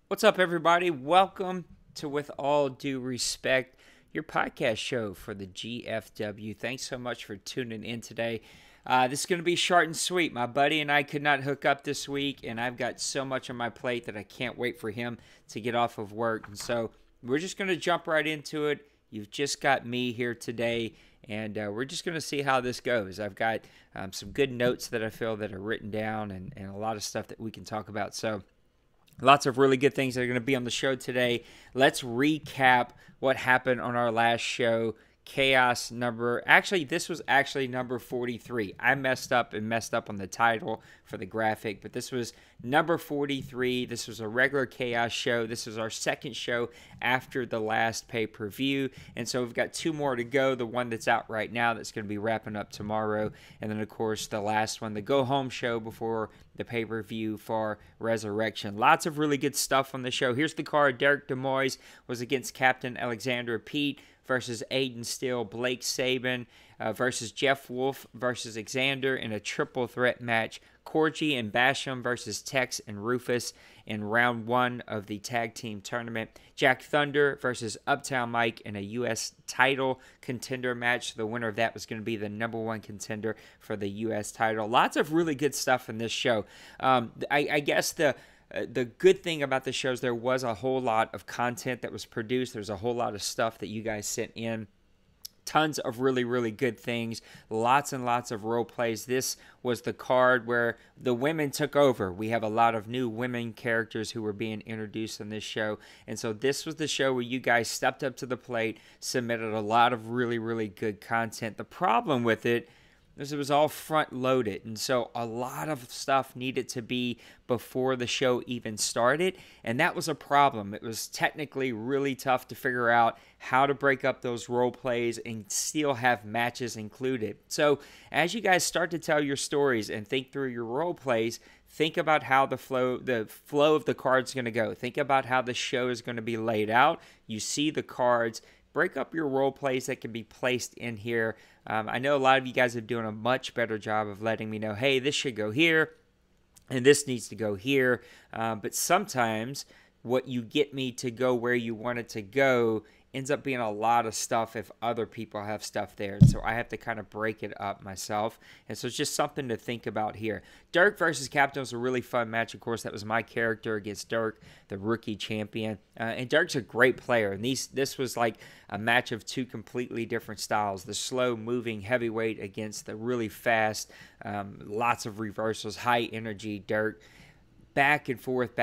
What's up, everybody? Welcome to With All Due Respect, your podcast show for the GFW. Thanks so much for tuning in today. This is going to be short and sweet. My buddy and I could not hook up this week, and I've got so much on my plate that I can't wait for him to get off of work. And so we're just going to jump right into it. You've just got me here today, and we're just going to see how this goes. I've got some good notes that I feel that are written down and a lot of stuff that we can talk about. So lots of really good things that are going to be on the show today. Let's recap what happened on our last show. Chaos number, actually, this was actually number 43. I messed up on the title for the graphic, but this was number 43. This was a regular Chaos show. This is our second show after the last pay-per-view, and so we've got two more to go. The one that's out right now that's going to be wrapping up tomorrow, and then, of course, the last one, the go-home show before the pay-per-view for Resurrection. Lots of really good stuff on the show. Here's the card. Derek DeMoise was against Captain Alexander Pete versus Aiden Steele, Blake Saban versus Jeff Wolf versus Xander in a triple threat match. Corgi and Basham versus Tex and Rufus in round one of the tag team tournament. Jack Thunder versus Uptown Mike in a U.S. title contender match. The winner of that was going to be the number one contender for the U.S. title. Lots of really good stuff in this show. I guess the good thing about the shows, there was a whole lot of content that was produced. There's a whole lot of stuff that you guys sent in. Tons of really, really good things. Lots and lots of role plays. This was the card where the women took over. We have a lot of new women characters who were being introduced in this show. And so this was the show where you guys stepped up to the plate, submitted a lot of really, really good content. The problem with it is it was all front loaded, and so a lot of stuff needed to be before the show even started, and that was a problem. It was technically really tough to figure out how to break up those role plays and still have matches included. So as you guys start to tell your stories and think through your role plays, think about how the flow of the cards is going to go. Think about how the show is going to be laid out. You see the cards. Break up your role plays that can be placed in here. I know a lot of you guys are doing a much better job of letting me know, hey, this should go here and this needs to go here. But sometimes what you get me to go where you want it to go ends up being a lot of stuff if other people have stuff there. So I have to kind of break it up myself. And so it's just something to think about here. Dirk versus Captain was a really fun match. Of course, that was my character against Dirk, the rookie champion. And Dirk's a great player. And this was like a match of two completely different styles. The slow-moving heavyweight against the really fast, lots of reversals, high energy Dirk. Back and forth,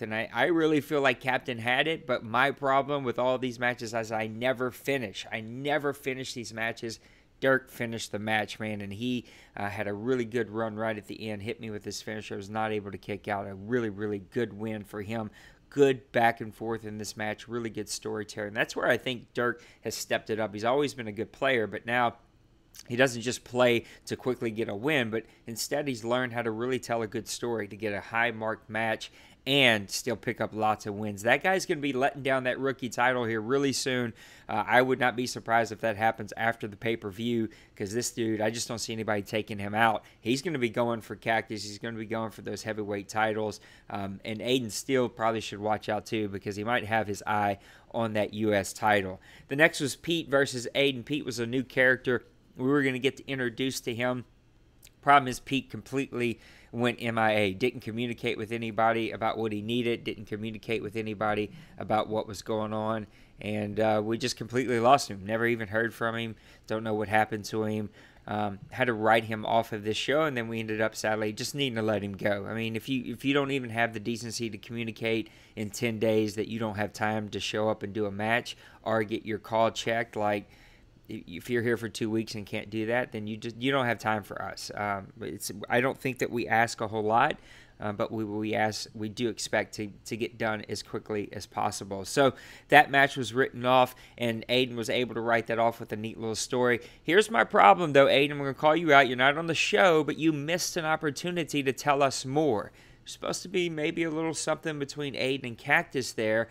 and I really feel like Captain had it, but my problem with all these matches is I never finish. I never finish these matches. Dirk finished the match, man, and he had a really good run right at the end, hit me with his finisher, was not able to kick out. A really, really good win for him. Good back and forth in this match, really good storytelling. That's where I think Dirk has stepped it up. He's always been a good player, but now he doesn't just play to quickly get a win, but instead he's learned how to really tell a good story to get a high-marked match and still pick up lots of wins. That guy's going to be letting down that rookie title here really soon. I would not be surprised if that happens after the pay-per-view because this dude, I just don't see anybody taking him out. He's going to be going for Cactus. He's going to be going for those heavyweight titles. And Aiden Steele probably should watch out too because he might have his eye on that U.S. title. The next was Pete versus Aiden. Pete was a new character. We were going to get introduced to him. Problem is Pete completely went MIA. Didn't communicate with anybody about what he needed. Didn't communicate with anybody about what was going on. And we just completely lost him. Never even heard from him. Don't know what happened to him. Had to write him off of this show, and then we ended up sadly just needing to let him go. I mean, if you don't even have the decency to communicate in 10 days that you don't have time to show up and do a match or get your call checked, like if you're here for 2 weeks and can't do that, then you don't have time for us. I don't think that we ask a whole lot, but we do expect to get done as quickly as possible. So that match was written off, and Aiden was able to write that off with a neat little story. Here's my problem, though, Aiden. I'm going to call you out. You're not on the show, but you missed an opportunity to tell us more. There's supposed to be maybe a little something between Aiden and Cactus there.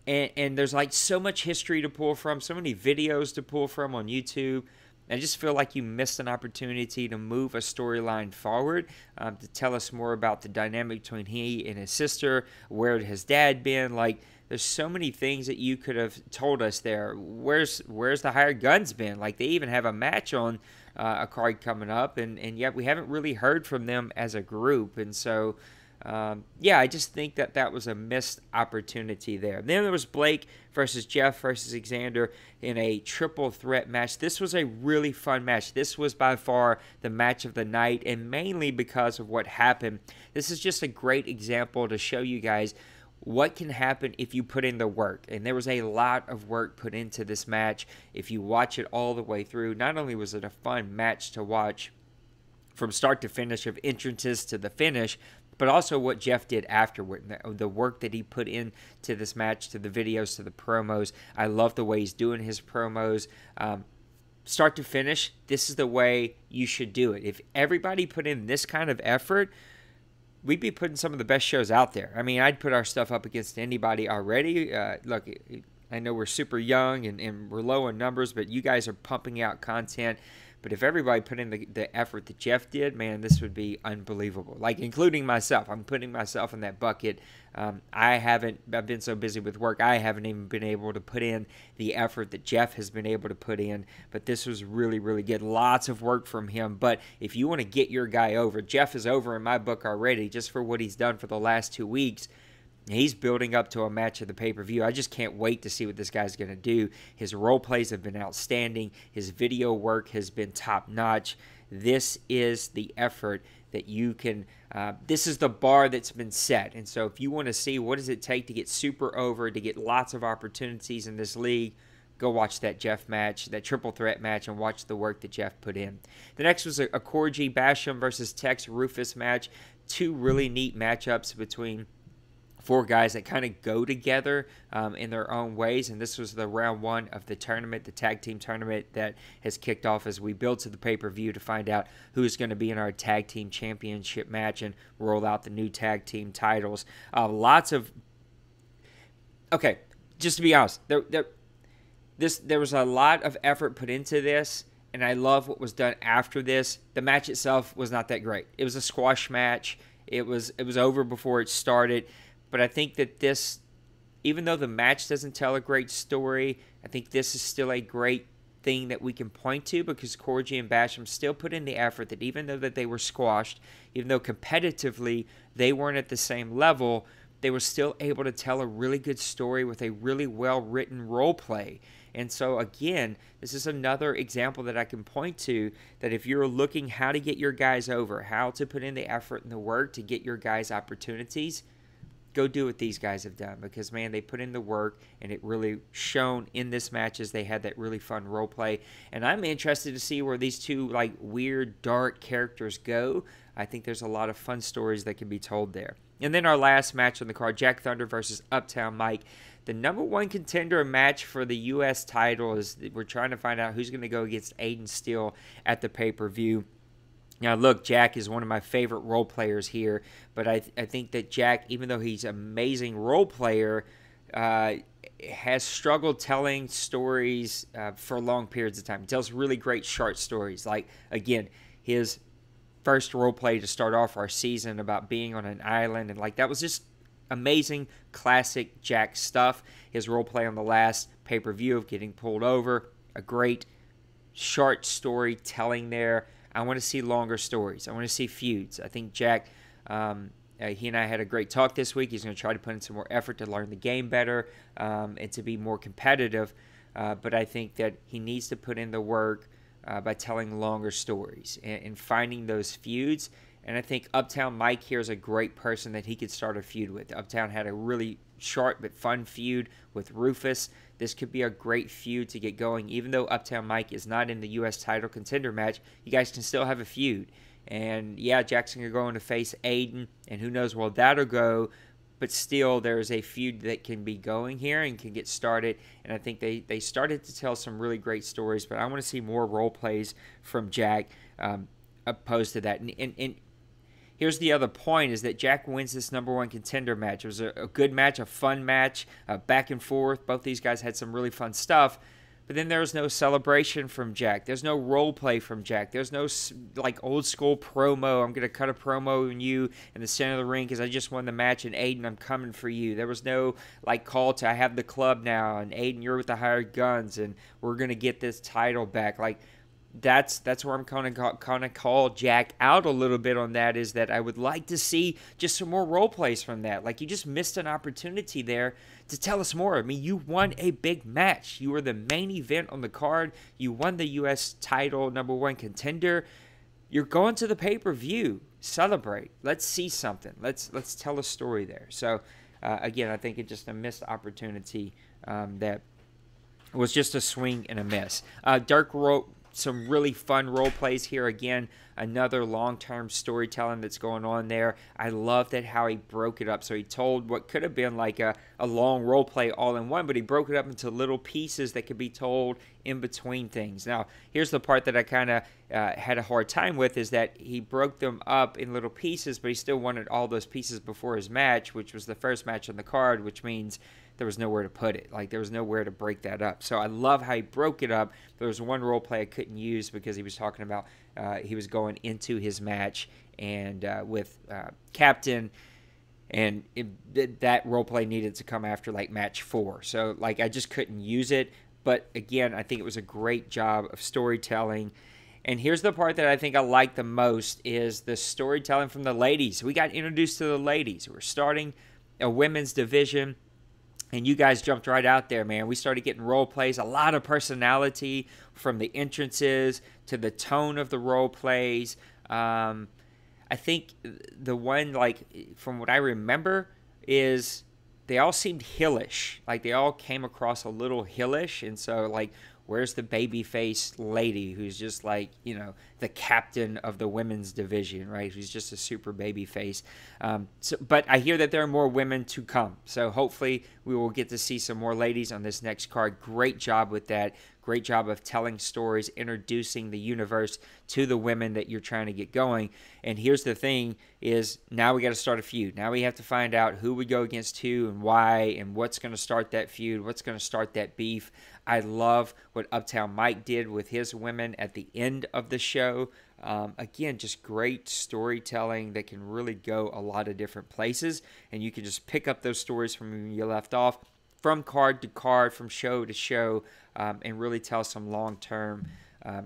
And there's like so much history to pull from, so many videos to pull from on YouTube. I just feel like you missed an opportunity to move a storyline forward, to tell us more about the dynamic between he and his sister, where his dad been. Like, there's so many things that you could have told us there. Where's the hired guns been? Like, they even have a match on a card coming up, and yet we haven't really heard from them as a group. And so, yeah, I just think that was a missed opportunity there. Then there was Blake versus Jeff versus Xander in a triple threat match. This was a really fun match. This was by far the match of the night, and mainly because of what happened. This is just a great example to show you guys what can happen if you put in the work. And there was a lot of work put into this match. If you watch it all the way through, not only was it a fun match to watch from start to finish, of entrances to the finish, but also what Jeff did afterward, the work that he put into this match, to the videos, to the promos. I love the way he's doing his promos. Start to finish, this is the way you should do it. If everybody put in this kind of effort, we'd be putting some of the best shows out there. I mean, I'd put our stuff up against anybody already. Look, I know we're super young and we're low in numbers, but you guys are pumping out content. But if everybody put in the effort that Jeff did, man, this would be unbelievable. Like, including myself. I'm putting myself in that bucket. I've been so busy with work, I haven't even been able to put in the effort that Jeff has been able to put in. But this was really, really good. Lots of work from him. But if you want to get your guy over, Jeff is over in my book already, just for what he's done for the last 2 weeks. He's building up to a match of the pay-per-view. I just can't wait to see what this guy's going to do. His role plays have been outstanding. His video work has been top-notch. This is the effort that you can this is the bar that's been set. And so if you want to see what does it take to get super over, to get lots of opportunities in this league, go watch that Jeff match, that triple threat match, and watch the work that Jeff put in. The next was a Corgi Basham versus Tex Rufus match. Two really neat matchups between four guys that kind of go together in their own ways. And this was the round one of the tournament, the tag team tournament that has kicked off as we build to the pay-per-view to find out who's going to be in our tag team championship match and roll out the new tag team titles. Okay, just to be honest, there was a lot of effort put into this, and I love what was done after this. The match itself was not that great. It was a squash match. It was over before it started. But I think that this, even though the match doesn't tell a great story, I think this is still a great thing that we can point to, because Corgi and Basham still put in the effort that even though that they were squashed, even though competitively they weren't at the same level, they were still able to tell a really good story with a really well-written role play. And so, again, this is another example that I can point to, that if you're looking how to get your guys over, how to put in the effort and the work to get your guys opportunities, go do what these guys have done, because, man, they put in the work, and it really shown in this match as they had that really fun role play. And I'm interested to see where these two, like, weird, dark characters go. I think there's a lot of fun stories that can be told there. And then our last match on the card, Jack Thunder versus Uptown Mike. The number one contender match for the U.S. title is we're trying to find out who's going to go against Aiden Steele at the pay-per-view. Now, look, Jack is one of my favorite role players here, but I think that Jack, even though he's an amazing role player, has struggled telling stories for long periods of time. He tells really great short stories. Like, again, his first role play to start off our season about being on an island, and like that was just amazing, classic Jack stuff. His role play on the last pay-per-view of getting pulled over, a great short story telling there. I want to see longer stories. I want to see feuds. I think Jack, he and I had a great talk this week. He's going to try to put in some more effort to learn the game better and to be more competitive. But I think that he needs to put in the work by telling longer stories and finding those feuds. And I think Uptown Mike here is a great person that he could start a feud with. Uptown had a really short but fun feud with Rufus. This could be a great feud to get going. Even though Uptown Mike is not in the U.S. title contender match, you guys can still have a feud. And yeah, Jackson could go on to face Aiden, and who knows where that'll go. But still, there is a feud that can be going here and can get started. And I think they started to tell some really great stories. But I want to see more role plays from Jack opposed to that. And here's the other point, is that Jack wins this number one contender match. It was a good match, a fun match, back and forth. Both these guys had some really fun stuff. but then there was no celebration from Jack. There's no role play from Jack. There's no like old school promo. I'm gonna cut a promo on you in the center of the ring because I just won the match, and Aiden, I'm coming for you. There was no like call to I have the club now, and Aiden, you're with the hired guns, and we're gonna get this title back. Like that's where I'm kind of call Jack out a little bit on that, is that I would like to see just some more role plays from that. Like, you just missed an opportunity there to tell us more. I mean, you won a big match. You were the main event on the card. You won the U.S. title, #1 contender. You're going to the pay-per-view. Celebrate. Let's see something. Let's tell a story there. So, again, I think it's just a missed opportunity that was just a swing and a miss. Dirk wrote some really fun role plays here. Again, another long-term storytelling that's going on there. I love that how he broke it up. So he told what could have been like a long role play all in one, but he broke it up into little pieces that could be told in between things. Now, here's the part that I kind of had a hard time with, is that he broke them up in little pieces, but he still wanted all those pieces before his match, which was the first match on the card, which means there was nowhere to put it. Like, there was nowhere to break that up. So I love how he broke it up. There was one role play I couldn't use because he was talking about he was going into his match and with Captain, and that role play needed to come after like match 4. So like I just couldn't use it. But again, I think it was a great job of storytelling. And here's the part that I think I like the most, is the storytelling from the ladies. We got introduced to the ladies. We're starting a women's division. And you guys jumped right out there, man. We started getting role plays, a lot of personality from the entrances to the tone of the role plays. I think the one, like, from what I remember, is they all seemed hillish. Like, they all came across a little hillish. And so, like, where's the baby-faced lady who's just like, you know, the captain of the women's division, right? Who's just a super baby face. But I hear that there are more women to come. So hopefully we will get to see some more ladies on this next card. Great job with that. Great job of telling stories, introducing the universe to the women that you're trying to get going. And here's the thing, is now we got to start a feud. Now we have to find out who we go against who and why, and what's going to start that feud, what's going to start that beef. I love what Uptown Mike did with his women at the end of the show. Again, just great storytelling that can really go a lot of different places, and you can just pick up those stories from when you left off, from card to card, from show to show, and really tell some long-term,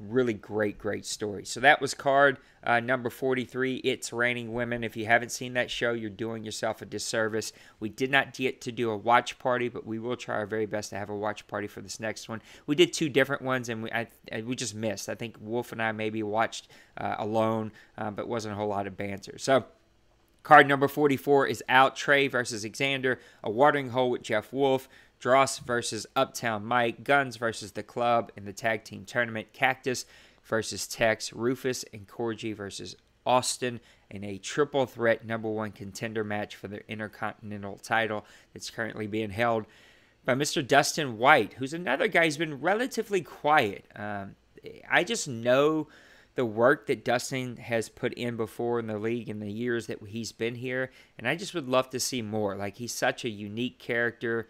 really great stories. So that was card number 43, It's Raining Women. If you haven't seen that show, you're doing yourself a disservice. We did not get to do a watch party, but we will try our very best to have a watch party for this next one. We did 2 different ones, and we just missed. I think Wolf and I maybe watched alone, but wasn't a whole lot of banter. So card number 44 is out. Trey versus Xander, a watering hole with Jeff Wolf, Dross versus Uptown Mike, Guns versus The Club in the tag team tournament, Cactus versus Tex, Rufus and Corgi versus Austin in a triple threat #1 contender match for the Intercontinental title that's currently being held by Mr. Dustin White, who's another guy who's been relatively quiet. I just know the work that Dustin has put in before in the league in the years that he's been here, and I just would love to see more. Like, he's such a unique character.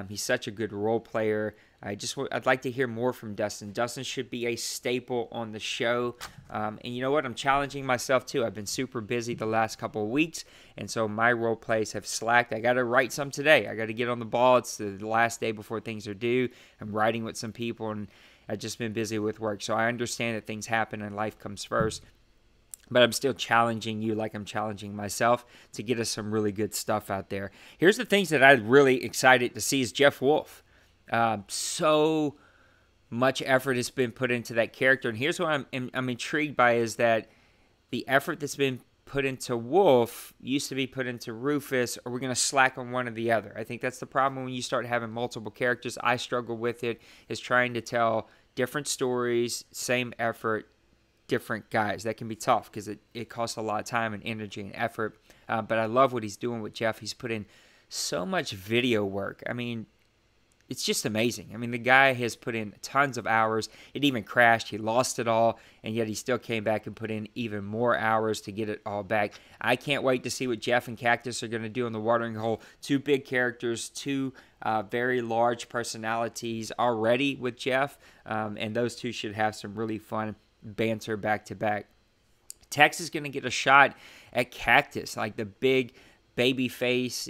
He's such a good role player. I'd like to hear more from Dustin. Dustin should be a staple on the show. And you know what? I'm challenging myself too. I've been super busy the last couple of weeks, and so my role plays have slacked. I got to write some today. I got to get on the ball. It's the last day before things are due. I'm writing with some people, and I've just been busy with work. So I understand that things happen and life comes first. But I'm still challenging you like I'm challenging myself to get us some really good stuff out there. Here's the things that I'm really excited to see is Jeff Wolf. So much effort has been put into that character. And here's what I'm intrigued by, is that the effort that's been put into Wolf used to be put into Rufus, or we're going to slack on one or the other. I think that's the problem when you start having multiple characters. I struggle with it, is trying to tell different stories, same effort, different guys. That can be tough because it costs a lot of time and energy and effort. But I love what he's doing with Jeff. He's put in so much video work. I mean, it's just amazing. I mean, the guy has put in tons of hours. It even crashed. He lost it all, and yet he still came back and put in even more hours to get it all back. I can't wait to see what Jeff and Cactus are going to do in the watering hole. Two big characters, two very large personalities already with Jeff, and those two should have some really fun banter back to back. Tex is going to get a shot at Cactus, like the big baby face,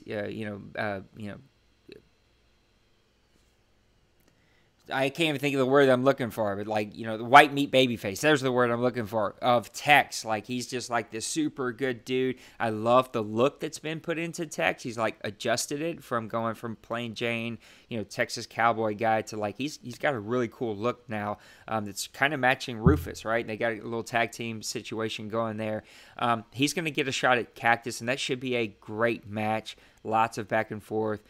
I can't even think of the word I'm looking for, but the white meat baby face. There's the word I'm looking for, of Tex. Like, he's just like this super good dude. I love the look that's been put into Tex. He's like adjusted it from going from plain Jane, Texas cowboy guy to like, he's got a really cool look now. That's kind of matching Rufus, right? They got a little tag team situation going there. He's going to get a shot at Cactus, and that should be a great match. Lots of back and forth.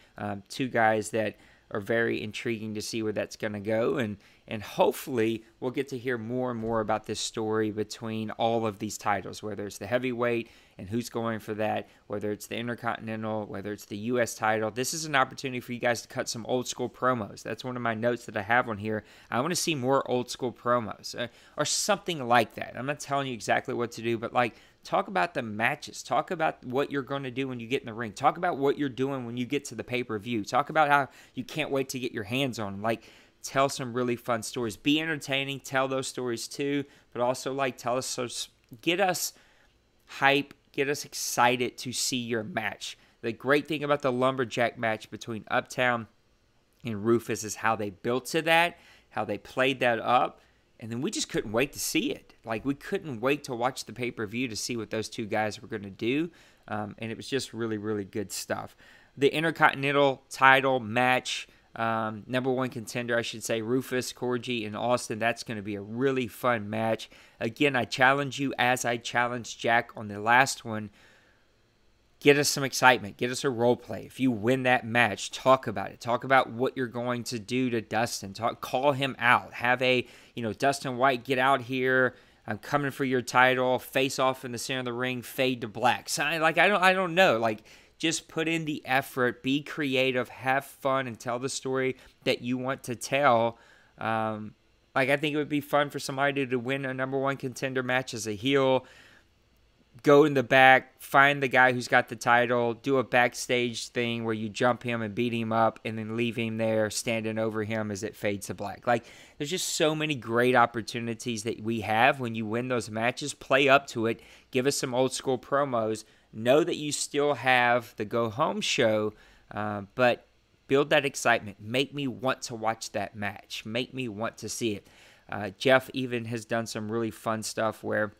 Two guys that are very intriguing to see where that's going to go, and hopefully we'll get to hear more and more about this story between all of these titles, whether it's the heavyweight and who's going for that, whether it's the Intercontinental, whether it's the U.S. title. This is an opportunity for you guys to cut some old school promos. That's one of my notes that I have on here. I want to see more old school promos or something like that. I'm not telling you exactly what to do, but talk about the matches. Talk about what you're going to do when you get in the ring. Talk about what you're doing when you get to the pay-per-view. Talk about how you can't wait to get your hands on them. Tell some really fun stories. Be entertaining. Tell those stories too, but also tell us, so get us hype, get us excited to see your match. The great thing about the Lumberjack match between Uptown and Rufus is how they built to that, how they played that up. And then we just couldn't wait to see it. We couldn't wait to watch the pay-per-view to see what those two guys were going to do. And it was just really, really good stuff. The Intercontinental title match, number one contender, I should say, Rufus, Corgi, and Austin. That's going to be a really fun match. Again, I challenge you, as I challenged Jack on the last one, get us some excitement. Get us a role play. If you win that match, talk about it. Talk about what you're going to do to Dustin. Call him out. Have a, Dustin White, get out here. I'm coming for your title. Face off in the center of the ring. Fade to black. So, I don't know. Just put in the effort. Be creative. Have fun and tell the story that you want to tell. I think it would be fun for somebody to win a number one contender match as a heel. Go in the back, find the guy who's got the title, do a backstage thing where you jump him and beat him up and then leave him there standing over him as it fades to black. There's just so many great opportunities that we have when you win those matches. Play up to it. Give us some old school promos. Know that you still have the go home show, but build that excitement. Make me want to watch that match. Make me want to see it. Jeff even has done some really fun stuff where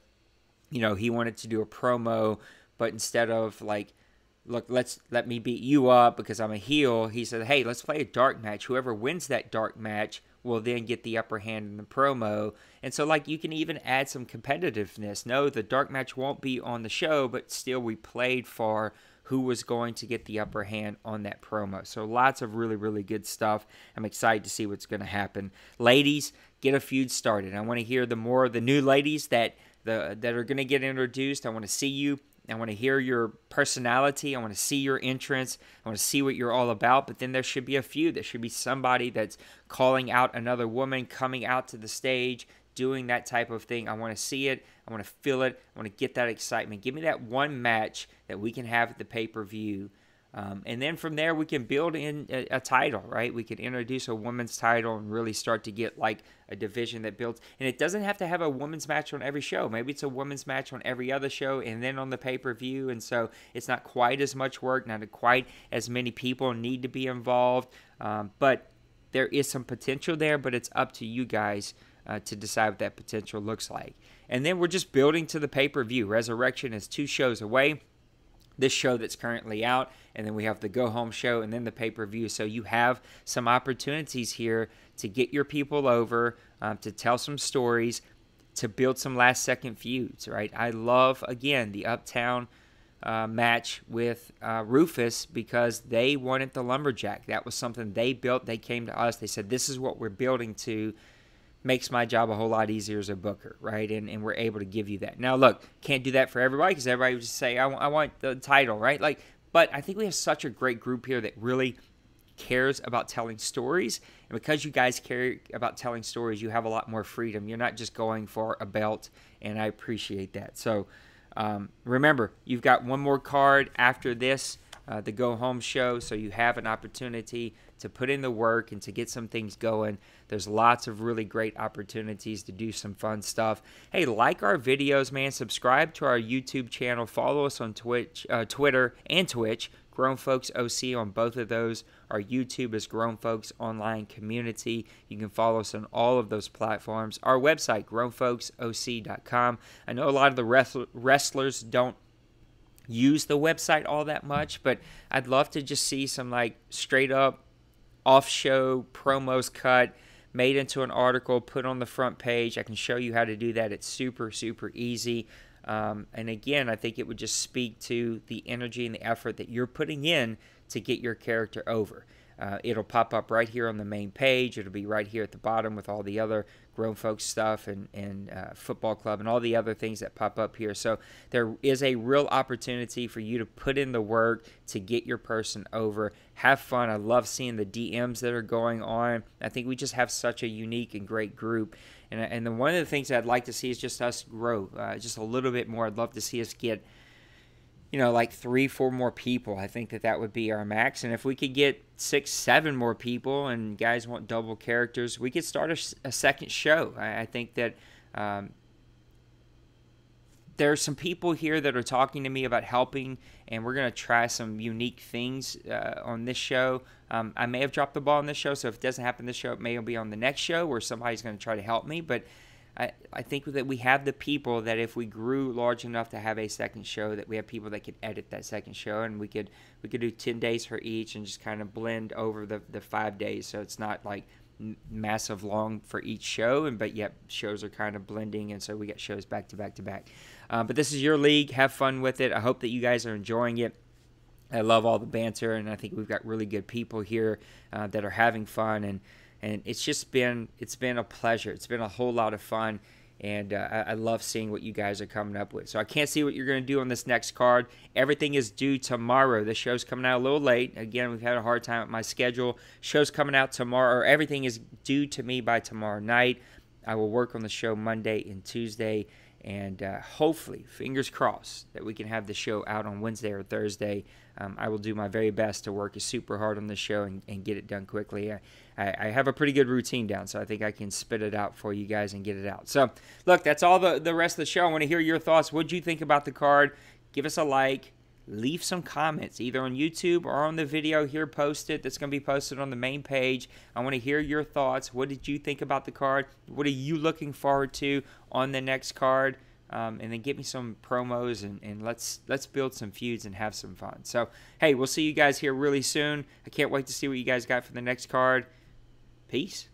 he wanted to do a promo, but instead of look, let me beat you up because I'm a heel, he said, hey, let's play a dark match. Whoever wins that dark match will then get the upper hand in the promo. And so you can even add some competitiveness. No, the dark match won't be on the show, but still we played for who was going to get the upper hand on that promo. So lots of really, really good stuff. I'm excited to see what's going to happen. Ladies, get a feud started. I want to hear the more of the new ladies that are going to get introduced. I want to see you. I want to hear your personality. I want to see your entrance. I want to see what you're all about. But then there should be a feud. There should be somebody that's calling out another woman, coming out to the stage, doing that type of thing. I want to see it. I want to feel it. I want to get that excitement. Give me that one match that we can have at the pay-per-view. And then from there, we can build in a title, right? We can introduce a women's title and really start to get a division that builds. And it doesn't have to have a women's match on every show. Maybe it's a women's match on every other show and then on the pay-per-view. And so it's not quite as much work, not quite as many people need to be involved. But there is some potential there, but it's up to you guys to decide what that potential looks like. And then we're just building to the pay-per-view. Resurrection is 2 shows away. This show that's currently out, and then we have the go-home show, and then the pay-per-view. So you have some opportunities here to get your people over, to tell some stories, to build some last-second feuds, right? I love, again, the Uptown match with Rufus because they wanted the Lumberjack. That was something they built. They came to us. They said, this is what we're building to. Makes my job a whole lot easier as a booker, right? And we're able to give you that. Now, look, can't do that for everybody because everybody would just say, I want the title, right? But I think we have such a great group here that really cares about telling stories. And because you guys care about telling stories, you have a lot more freedom. You're not just going for a belt, and I appreciate that. So remember, you've got one more card after this, the Go Home show, so you have an opportunity to put in the work and to get some things going. There's lots of really great opportunities to do some fun stuff. Hey, like our videos, man. Subscribe to our YouTube channel. Follow us on Twitter and Twitch. Grown Folks OC on both of those. Our YouTube is Grown Folks Online Community. You can follow us on all of those platforms. Our website, grownfolksoc.com. I know a lot of the wrestlers don't use the website all that much, but I'd love to just see some like straight up off-show promos cut, made into an article, put on the front page. I can show you how to do that. It's super, super easy. And again, I think it would just speak to the energy and the effort that you're putting in to get your character over. It'll pop up right here on the main page. It'll be right here at the bottom with all the other Grown Folks stuff and football club and all the other things that pop up here. So there is a real opportunity for you to put in the work to get your person over. Have fun. I love seeing the DMs that are going on. I think we just have such a unique and great group. And then one of the things I'd like to see is just us grow just a little bit more. I'd love to see us get, like 3-4 more people. I think that would be our max. And if we could get 6-7 more people and guys want double characters, we could start a second show. I think that there are some people here that are talking to me about helping, and we're going to try some unique things on this show. I may have dropped the ball on this show, so if it doesn't happen this show, it may be on the next show where somebody's going to try to help me. But I think that we have the people that if we grew large enough to have a second show, that we have people that could edit that second show, and we could do 10 days for each and just kind of blend over the 5 days, so it's not like massive long for each show, but yet shows are kind of blending, and so we get shows back to back to back. But this is your league. Have fun with it. I hope that you guys are enjoying it. I love all the banter, and I think we've got really good people here that are having fun, and it's been a pleasure. It's been a whole lot of fun, and I love seeing what you guys are coming up with. So I can't see what you're going to do on this next card. Everything is due tomorrow. The show's coming out a little late. Again, we've had a hard time with my schedule. Show's coming out tomorrow, or everything is due to me by tomorrow night. I will work on the show Monday and Tuesday, and hopefully, fingers crossed, that we can have the show out on Wednesday or Thursday. I will do my very best to work super hard on the show and get it done quickly. I have a pretty good routine down, so I think I can spit it out for you guys and get it out. So, look, that's all the rest of the show. I want to hear your thoughts. What did you think about the card? Give us a like. Leave some comments, either on YouTube or on the video here posted that's going to be posted on the main page. I want to hear your thoughts. What did you think about the card? What are you looking forward to on the next card? And then get me some promos, and let's build some feuds and have some fun. So, hey, we'll see you guys here really soon. I can't wait to see what you guys got for the next card. Peace.